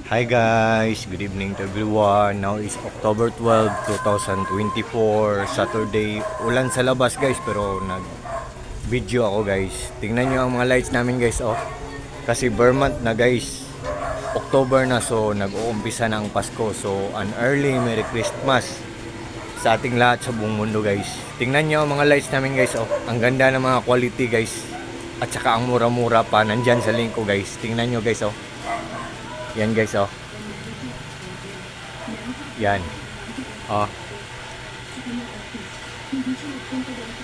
Hi guys, good evening to everyone. Now is October 12, 2024, Saturday. Ulan sa labas guys, pero nag-video ako guys. Tingnan nyo ang mga lights namin guys, oh. Kasi Vermont na guys. October na, so nag-uumpisa na ang Pasko. So, an early Merry Christmas sa ating lahat sa buong mundo guys. Tingnan nyo ang mga lights namin guys, oh. Ang ganda ng mga quality guys. At saka ang mura-mura pa, nandyan sa link ko guys. Tingnan nyo guys, oh. Yan guys, oh. Yan. Oh.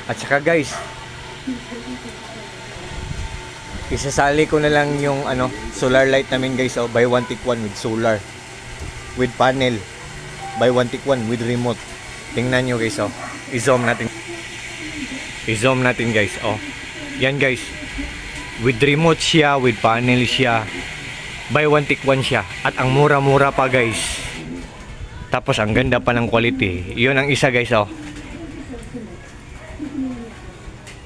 At saka guys, isasali ko na lang yung solar light namin guys, oh. Buy one take one with solar, with panel. Buy one take one with remote. Tingnan nyo guys, oh. I-zoom natin. I-zoom natin guys, oh. Yan guys. With remote siya, with panel siya. Buy one take one siya. At ang mura-mura pa guys. Tapos ang ganda pa ng quality. Yun ang isa guys, oh.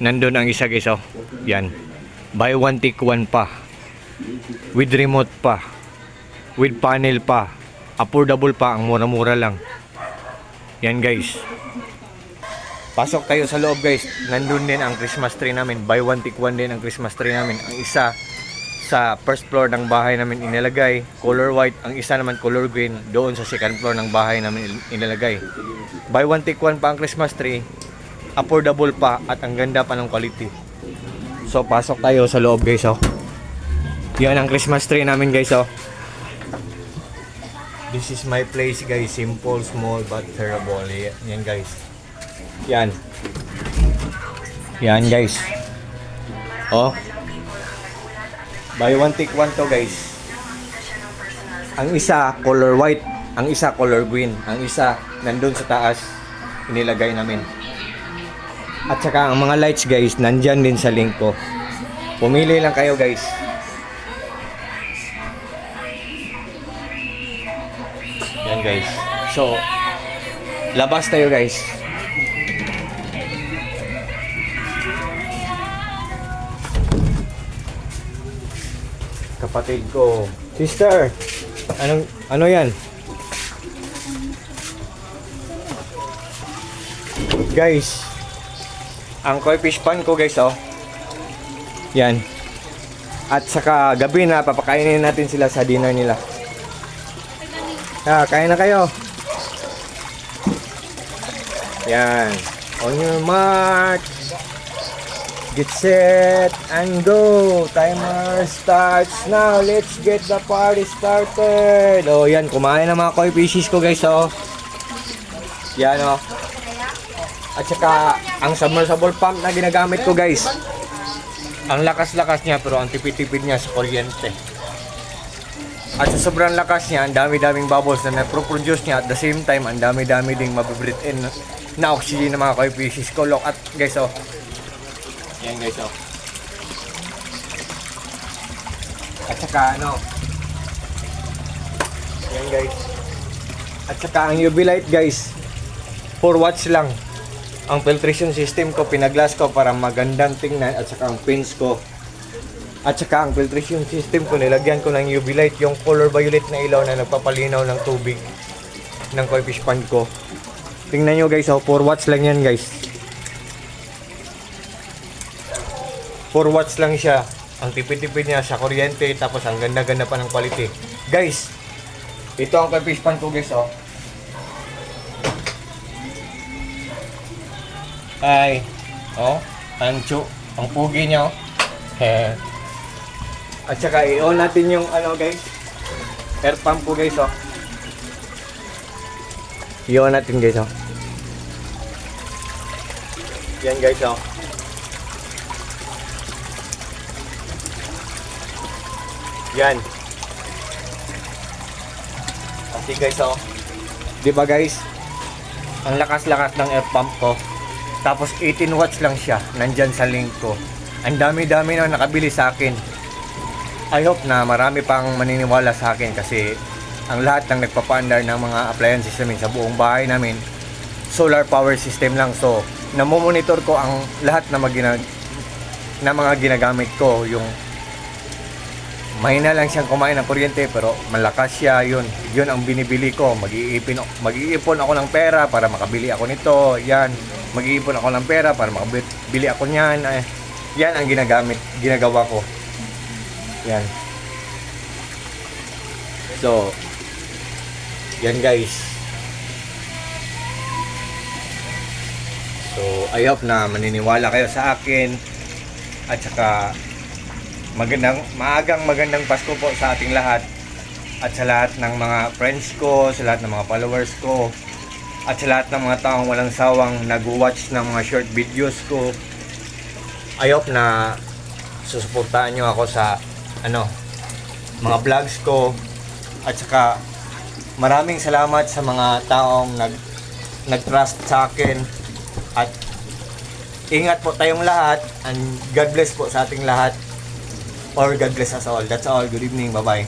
Nandun ang isa guys, oh. Yan. Buy one take one pa. With remote pa. With panel pa. Affordable pa. Ang mura-mura lang. Yan guys. Pasok tayo sa loob guys. Nandun din ang Christmas tree namin. Buy one take one din ang Christmas tree namin. Ang isa sa first floor ng bahay namin inilagay, color white. Ang isa naman color green, doon sa second floor ng bahay namin inilagay. Buy one take one pa ang Christmas tree, affordable pa, at ang ganda pa ng quality. So pasok tayo sa loob guys, oh. Yan ang Christmas tree namin guys, oh. This is my place guys. Simple, small, but terrible. Yan guys. Yan. Yan guys, oh. Buy one take one to guys. Ang isa color white, ang isa color green, ang isa nandun sa taas inilagay namin. At saka ang mga lights guys, nandyan din sa link ko. Pumili lang kayo guys. Yan guys. So, labas tayo guys. Kapatid ko, sister, ano yan? Guys, ang koi fish pan ko guys, oh. Yan. At saka gabi na papakainin natin sila sa dinner nila. Kain na kayo. Yan. On your mark. Get set and go. Timer starts now. Let's get the party started. Oh, yan. Kumain ng mga koi fishes ko guys, oh. Yan, oh. At saka, ang submersible pump na ginagamit ko guys. Ang lakas-lakas niya, pero ang tipid-tipid niya sa kuryente. At sa sobrang lakas niya, ang dami-daming bubbles na na-produce niya. At the same time, ang dami-dami ding mabibreathe in na oxygen ng mga koi fishes ko. Look at guys, oh. Yan guys, oh. At saka yan guys. At saka ang UV light guys, 4 watts lang. Ang filtration system ko, pinaglas ko para magandang tingnan. At saka ang pins ko. At saka ang filtration system ko, nilagyan ko ng UV light, yung color violet na ilaw na nagpapalinaw ng tubig ng koi fish pond ko. Tingnan nyo guys, oh, 4 watts lang yan guys. 4 watts lang siya. Ang tipid-tipid niya sa kuryente, tapos ang ganda-ganda pa ng quality. Guys, ito ang koi fish pan ko guys, oh. Ay, oh, ang pugi niya, oh. At saka i-on natin yung guys, air pump ko guys, oh. I-on natin guys, oh. Yan guys, oh. Yan. Kasi guys, oh. 'Di ba guys? Ang lakas-lakas ng air pump ko. Tapos 18 watts lang siya. Nandyan sa link ko. Ang dami-dami na nakabili sa akin. I hope na marami pang maniniwala sa akin kasi ang lahat ng nagpapaandar ng mga appliances namin sa buong bahay namin, solar power system lang. So, namomonitor ko ang lahat na mga ginagamit ko, yung mahina lang siyang kumain ng kuryente pero malakas siya. Yun ang binibili ko. Mag-iipon ako ng pera para makabili ako nito. Yan, mag-iipon ako ng pera para makabili ako niyan. Yan ang ginagawa ko. Yan. So, yan guys. So, I hope na maniniwala kayo sa akin. At saka magandang Pasko po sa ating lahat. At sa lahat ng mga friends ko, sa lahat ng mga followers ko, at sa lahat ng mga taong walang sawang nag-watch ng mga short videos ko. I hope na susuportahan nyo ako sa mga vlogs ko. At saka maraming salamat sa mga taong nag-trust sa akin. At ingat po tayong lahat, and God bless po sa ating lahat, or God bless us all. That's all. Good evening. Bye-bye.